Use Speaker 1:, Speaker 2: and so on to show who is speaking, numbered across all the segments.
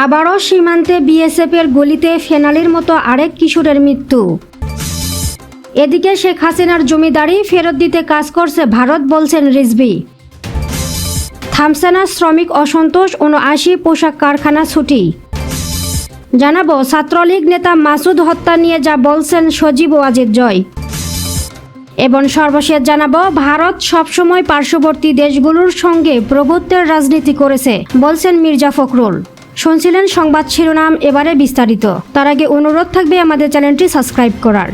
Speaker 1: আবারও সীমান্তে বিএসএফের গুলিতে ফেনালির মতো আরেক কিশোরের মৃত্যু। এদিকে শেখ হাসিনার জমিদারি ফেরত দিতে কাজ করছে ভারত, বলছেন রিজভী। থামছে না শ্রমিক অসন্তোষ, ৭৯ পোশাক কারখানা ছুটি। জানাবো ছাত্রলীগ নেতা মাসুদ হত্যা নিয়ে যা বলছেন সজীব ওয়াজেদ জয়। এবং সর্বশেষ জানাবো ভারত সবসময় পার্শ্ববর্তী দেশগুলোর সঙ্গে প্রভুত্বের রাজনীতি করেছে, বলছেন মির্জা ফখরুল। শুনছিলেন সংবাদ শিরোনাম, এবারে বিস্তারিত। তার আগে অনুরোধ থাকবে আমাদের চ্যানেলটি সাবস্ক্রাইব করার।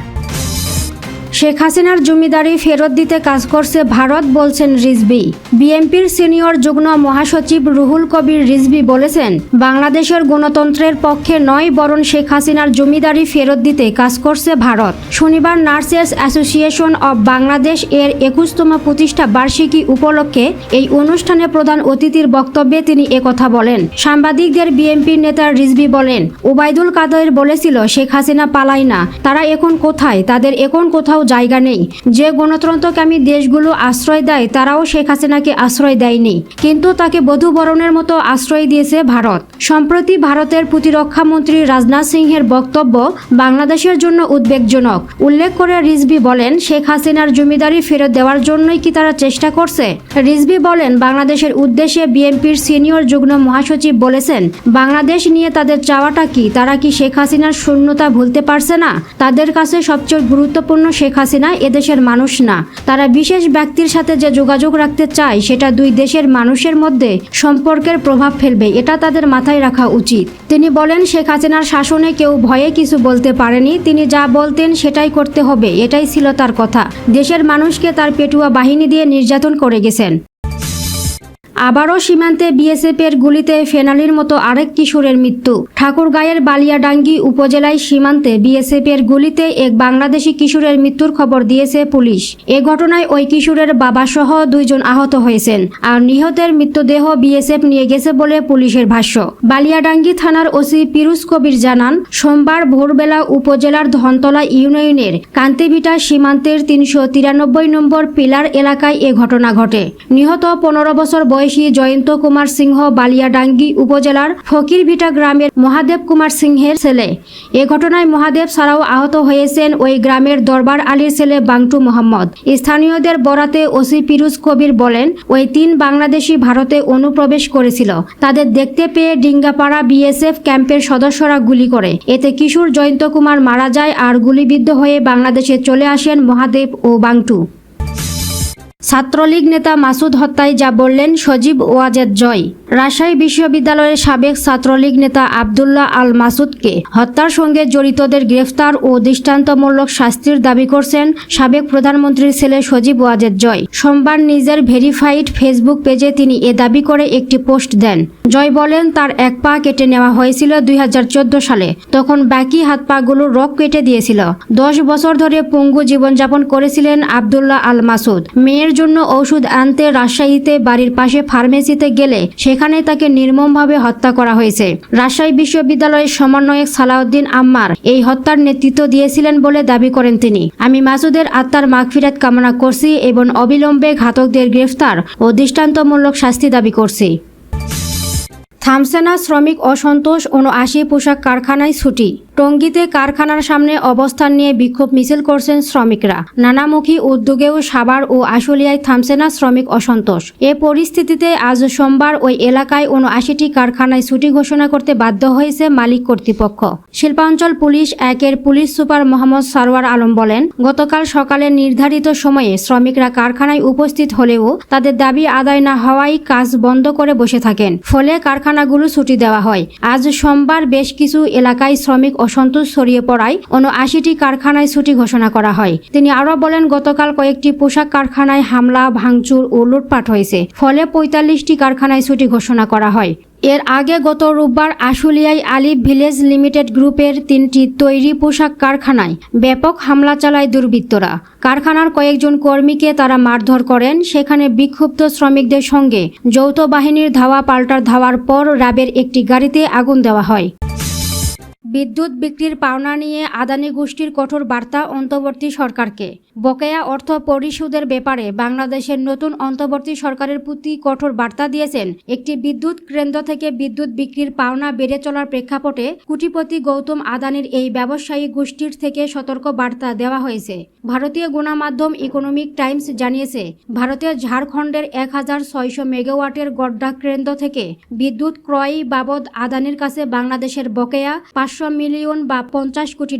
Speaker 1: শেখ হাসিনার জমিদারি ফেরত দিতে কাজ করছে ভারত, বলছেন রিজভী। বিএনপির সিনিয়র যুগ্ম মহাসচিব রুহুল কবির রিজভী বলেছেন, বাংলাদেশের গণতন্ত্রের পক্ষে নয় বরং শেখ হাসিনার জমিদারি ফেরত দিতে কাজ করছে ভারত। শনিবার নার্সেস অ্যাসোসিয়েশন অব বাংলাদেশ এর ২১তম প্রতিষ্ঠা বার্ষিকী উপলক্ষে এই অনুষ্ঠানে প্রধান অতিথির বক্তব্যে তিনি একথা বলেন। সাংবাদিকদের বিএনপির নেতা রিজভী বলেন, ওবায়দুল কাদের বলেছিল শেখ হাসিনা পালায় না, তারা এখন কোথায়? তাদের এখন কোথাও জায়গা নেই। যে গণতন্ত্রকামী দেশগুলো আশ্রয় দেয় তারাও শেখ হাসিনাকে আশ্রয় দেয়নি, কিন্তু তাকে বধূবরণের মতো আশ্রয় দিয়েছে ভারত। সম্প্রতি ভারতের প্রতিরক্ষা মন্ত্রী রাজনাথ সিংহের বক্তব্য বাংলাদেশের জন্য উদ্বেগজনক উল্লেখ করে রিজভী বলেন, শেখ হাসিনার জমিদারি ফেরত দেওয়ার জন্যই কি তারা চেষ্টা করছে? রিজভী বলেন, বাংলাদেশের উদ্দেশ্যে বিএনপির সিনিয়র যুগ্ম মহাসচিব বলেছেন, বাংলাদেশ নিয়ে তাদের চাওয়াটা কি? তারা কি শেখ হাসিনার শূন্যতা ভুলতে পারছে না? তাদের কাছে সবচেয়ে গুরুত্বপূর্ণ শেখ হাসিনা এদেশের মানুষ না। তারা বিশেষ ব্যক্তির সাথে যে যোগাযোগ রাখতে চায় সেটা দুই দেশের মানুষের মধ্যে সম্পর্কের প্রভাব ফেলবে, এটা তাদের মাথায় রাখা উচিত। তিনি বলেন, শেখ হাসিনার শাসনে কেউ ভয়ে কিছু বলতে পারেনি, তিনি যা বলতেন সেটাই করতে হবে, এটাই ছিল তার কথা। দেশের মানুষকে তার পেটুয়া বাহিনী দিয়ে নির্যাতন করে গেছেন। আবারও সীমান্তে বিএসএফের গুলিতে ফেনালির মতো আরেক কিশোরের মৃত্যু। ঠাকুরগাঁয়ের বালিয়াডাঙ্গি উপজেলায় সীমান্তে বিএসএফের গুলিতে এক বাংলাদেশি কিশোরের মৃত্যুর খবর দিয়েছে পুলিশ। এ ঘটনায় ওই কিশোরের বাবাসহ ২ জন আহত হয়েছেন, আর নিহতের মৃতদেহ বিএসএফ নিয়ে গেছে বলে পুলিশের ভাষ্য। বালিয়াডাঙ্গি থানার ওসি পিরুজ কবির জানান, সোমবার ভোরবেলা উপজেলার ধনতলা ইউনিয়নের কান্তিভিটা সীমান্তের ৩৯৩ নম্বর পিলার এলাকায় এ ঘটনা ঘটে। নিহত ১৫ বছর বয়সী জয়ন্ত কুমার সিংহ বালিয়াডাঙ্গি উপজেলার ফকিরভিটা গ্রামের মহাদেব কুমার সিংহের ছেলে। এ ঘটনায় মহাদেব ছাড়াও আহত হয়েছেন ওই গ্রামের দরবার আলীর ছেলে বাংটু মোহাম্মদ। স্থানীয়দের বরাতে ওসি পিরুজ কবির বলেন, ওই ৩ বাংলাদেশি ভারতে অনুপ্রবেশ করেছিল। তাদের দেখতে পেয়ে ডিঙ্গাপাড়া বিএসএফ ক্যাম্পের সদস্যরা গুলি করে। এতে কিশোর জয়ন্ত কুমার মারা যায়, আর গুলিবিদ্ধ হয়ে বাংলাদেশে চলে আসেন মহাদেব ও বাংটু। ছাত্রলীগ নেতা মাসুদ হত্যায় যা বললেন সজীব ওয়াজেদ জয়। রাজশাহী বিশ্ববিদ্যালয়ের সাবেক ছাত্রলীগ নেতা আব্দুল্লাহ আল মাসুদকে হত্যার সঙ্গে জড়িতদের গ্রেফতার ও দৃষ্টান্তমূলক শাস্তির দাবি করছেন সাবেক প্রধানমন্ত্রীর ছেলে সজীব ওয়াজেদ জয়। সোমবার নিজের ভেরিফাইড ফেসবুক পেজে তিনি এ দাবি করে একটি পোস্ট দেন। জয় বলেন, তার এক পা কেটে নেওয়া হয়েছিল ২০১৪ সালে, তখন বাকি হাত পাগুলোর রক কেটে দিয়েছিল। ১০ বছর ধরে পঙ্গু জীবনযাপন করেছিলেন আব্দুল্লাহ আল মাসুদ। মেয়ের জন্য ওষুধ আনতে রাজশাহীতে বাড়ির পাশে ফার্মেসিতে গেলে সেখানে তাকে নির্মমভাবে হত্যা করা হয়েছে। রাজশাহী বিশ্ববিদ্যালয়ের সমন্বয়ক সালাউদ্দিন আম্মার এই হত্যার নেতৃত্ব দিয়েছিলেন বলে দাবি করেন তিনি। আমি মাসুদের আত্মার মাগফিরাত কামনা করছি এবং অবিলম্বে ঘাতকদের গ্রেফতার ও দৃষ্টান্তমূলক শাস্তি দাবি করছি। থামছে না শ্রমিক অসন্তোষ, ৭৯ পোশাক কারখানায় ছুটি। টঙ্গীতে কারখানার সামনে অবস্থান নিয়ে বিক্ষোভ মিছিল করছেন শ্রমিকরা। নানামুখী উদ্যোগেও সাভার ও আশুলিয়ায় থামছে না শ্রমিক অসন্তোষ। এ পরিস্থিতিতে আজ সোমবার ওই এলাকায় ৭৯টি কারখানায় ছুটি ঘোষণা করতে বাধ্য হয়েছে মালিক কর্তৃপক্ষ। শিল্পাঞ্চল পুলিশ ১-এর পুলিশ সুপার মোহাম্মদ সারোয়ার আলম বলেন, গতকাল সকালে নির্ধারিত সময়ে শ্রমিকরা কারখানায় উপস্থিত হলেও তাদের দাবি আদায় না হওয়ায় কাজ বন্ধ করে বসে থাকেন, ফলে কারখানাগুলো ছুটি দেওয়া হয়। আজ সোমবার বেশ কিছু এলাকায় শ্রমিক অসন্তোষ ছড়িয়ে পড়ায় ৭৯টি কারখানায় ছুটি ঘোষণা করা হয়। তিনি আরও বলেন, গতকাল কয়েকটি পোশাক কারখানায় হামলা, ভাঙচুর ও লুটপাট হয়েছে, ফলে ৪৫টি কারখানায় ছুটি ঘোষণা করা হয়। এর আগে গত রোববার আশুলিয়ায় আলিফ ভিলেজ লিমিটেড গ্রুপের ৩টি তৈরি পোশাক কারখানায় ব্যাপক হামলা চালায় দুর্বৃত্তরা। কারখানার কয়েকজন কর্মীকে তারা মারধর করেন। সেখানে বিক্ষুব্ধ শ্রমিকদের সঙ্গে যৌথ বাহিনীর ধাওয়া পাল্টা ধাওয়ার পর র্যাবের একটি গাড়িতে আগুন দেওয়া হয়। বিদ্যুৎ বিক্রির পাওনা নিয়ে আদানি গোষ্ঠীর কঠোর বার্তা অন্তর্বর্তী সরকারকে। বকেয়া অর্থ পরিশোধের ব্যাপারে বাংলাদেশের নতুন অন্তর্বর্তী সরকারের প্রতি কঠোর বার্তা দিয়েছেন। একটি বিদ্যুৎ কেন্দ্র থেকে বিদ্যুৎ বিক্রির পাওনা বেড়ে চলার প্রেক্ষাপটে কোটিপতি গৌতম আদানির এই ব্যবসায়ী গোষ্ঠীর থেকে সতর্ক বার্তা দেওয়া হয়েছে। ভারতীয় গণমাধ্যম ইকোনমিক টাইমস জানিয়েছে, ভারতের ঝাড়খণ্ডের 1600 মেগাওয়াটের গড্ডা কেন্দ্র থেকে বিদ্যুৎ ক্রয় বাবদ আদানির কাছে বাংলাদেশের বকেয়া 500 মিলিয়ন বা $50 কোটি।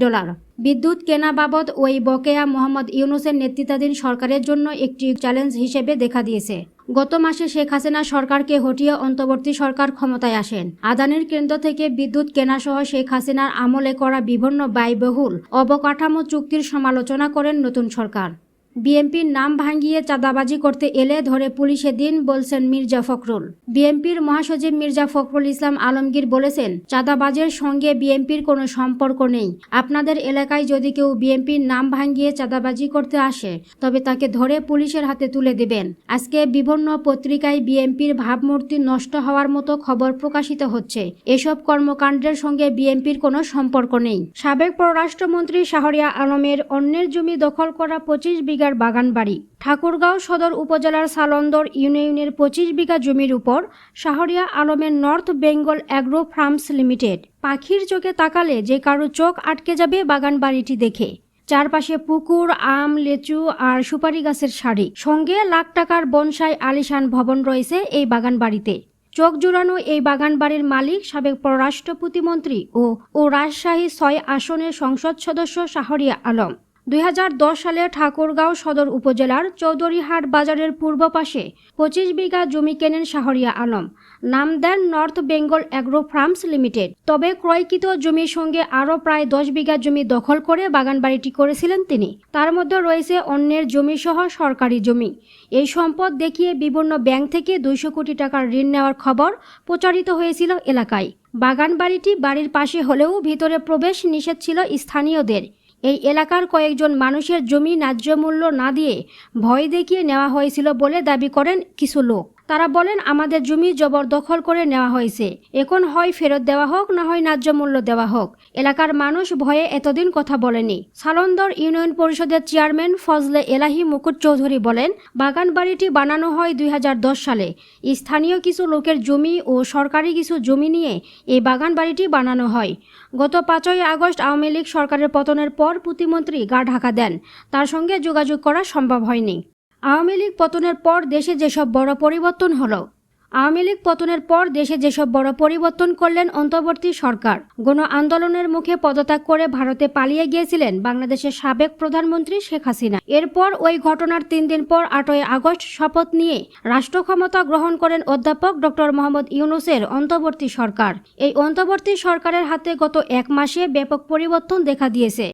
Speaker 1: বিদ্যুৎ কেনা বাবদ ওই বকেয়া মোহাম্মদ ইউনূসের নেতৃত্বাধীন সরকারের জন্য একটি চ্যালেঞ্জ হিসেবে দেখা দিয়েছে। গত মাসে শেখ হাসিনা সরকারকে হটিয়ে অন্তর্বর্তী সরকার ক্ষমতায় আসেন। আদানির কেন্দ্র থেকে বিদ্যুৎ কেনাসহ শেখ হাসিনার আমলে করা বিভিন্ন ব্যয়বহুল অবকাঠামো চুক্তির সমালোচনা করেন নতুন সরকার। বিএনপির নাম ভাঙিয়ে চাঁদাবাজি করতে এলে ধরে পুলিশে দিন, বলছেন মির্জা ফখরুল। বিএনপির মহাসচিব মির্জা ফখরুল ইসলাম আলমগীর বলেছেন, চাঁদাবাজের সঙ্গে বিএনপির কোনো সম্পর্ক নেই। আপনাদের এলাকায় যদি কেউ বিএনপির নাম ভাঙিয়ে চাঁদাবাজি করতে আসে তবে তাকে ধরে পুলিশের হাতে তুলে দেবেন। আজকে বিভিন্ন পত্রিকায় বিএনপির ভাবমূর্তি নষ্ট হওয়ার মতো খবর প্রকাশিত হচ্ছে। এসব কর্মকাণ্ডের সঙ্গে বিএনপির কোনো সম্পর্ক নেই। সাবেক পররাষ্ট্রমন্ত্রী শাহরিয়ার আলমের অন্যের জমি দখল করা 25 বিঘার বাগানবাড়ি। ঠাকুরগাঁও সদর উপজেলার সালন্দর ইউনিয়নের 25 বিঘা জমির উপর শাহরিয়ার আলমের north Bengal agro farms limited. পাখির চোখে তাকালে যে কারো চোখ আটকে যাবে বাগানবাড়িটি দেখে। চারপাশে পুকুর, আম, লেচু আর সুপারি গাছের সারি, সঙ্গে লাখ টাকার বনসাই আলিশান ভবন রয়েছে এই বাগানবাড়িতে। চোখ জুড়ানো এই বাগানবাড়ির মালিক সাবেক পররাষ্ট্র প্রতিমন্ত্রী ও রাজশাহী 6 আসনের সংসদ সদস্য শাহরিয়ার আলম। 2010 সালে ঠাকুরগাঁও সদর উপজেলার চৌধুরীহাট বাজারের পূর্ব পাশে 25 বিঘা জমি কেনেন শাহরিয়ার আলম। নাম দেন north Bengal agro farms limited. তবে ক্রয়কৃত জমির সঙ্গে আরও প্রায় 10 বিঘা জমি দখল করে বাগানবাড়িটি করেছিলেন তিনি। তার মধ্যে রয়েছে অন্যের জমিসহ সরকারি জমি। এই সম্পদ দেখিয়ে বিভিন্ন ব্যাংক থেকে 200 কোটি টাকার ঋণ নেওয়ার খবর প্রচারিত হয়েছিল এলাকায়। বাগানবাড়িটি বাড়ির পাশে হলেও ভিতরে প্রবেশ নিষেধ ছিল স্থানীয়দের। এই এলাকার কয়েকজন মানুষের জমি ন্যায্য মূল্য না দিয়ে ভয় দেখিয়ে নেওয়া হয়েছিল বলে দাবি করেন কিছু লোক। তারা বলেন, আমাদের জমি জবরদখল করে নেওয়া হয়েছে, এখন হয় ফেরত দেওয়া হোক, না হয় ন্যায্য মূল্য দেওয়া হোক। এলাকার মানুষ ভয়ে এতদিন কথা বলেনি। সালন্দর ইউনিয়ন পরিষদের চেয়ারম্যান ফজলে এলাহি মুকুট চৌধুরী বলেন, বাগানবাড়িটি বানানো হয় 2010 সালে। স্থানীয় কিছু লোকের জমি ও সরকারি কিছু জমি নিয়ে এই বাগানবাড়িটি বানানো হয়। গত 5ই আগস্ট আওয়ামী লীগ সরকারের পতনের পর প্রতিমন্ত্রী গা ঢাকা দেন। তার সঙ্গে যোগাযোগ করা সম্ভব হয়নি। আওয়ামী লীগ পতনের পর দেশে যেসব বড় পরিবর্তন করলেন অন্তর্বর্তী সরকার। গণ আন্দোলনের মুখে পদত্যাগ করে ভারতে পালিয়ে গিয়েছিলেন বাংলাদেশের সাবেক প্রধানমন্ত্রী শেখ হাসিনা। এরপর ওই ঘটনার 3 দিন পর 8ই আগস্ট শপথ নিয়ে রাষ্ট্র ক্ষমতা গ্রহণ করেন অধ্যাপক ডক্টর মোহাম্মদ ইউনূসের অন্তর্বর্তী সরকার। এই অন্তর্বর্তী সরকারের হাতে গত 1 মাসে ব্যাপক পরিবর্তন দেখা দিয়েছে।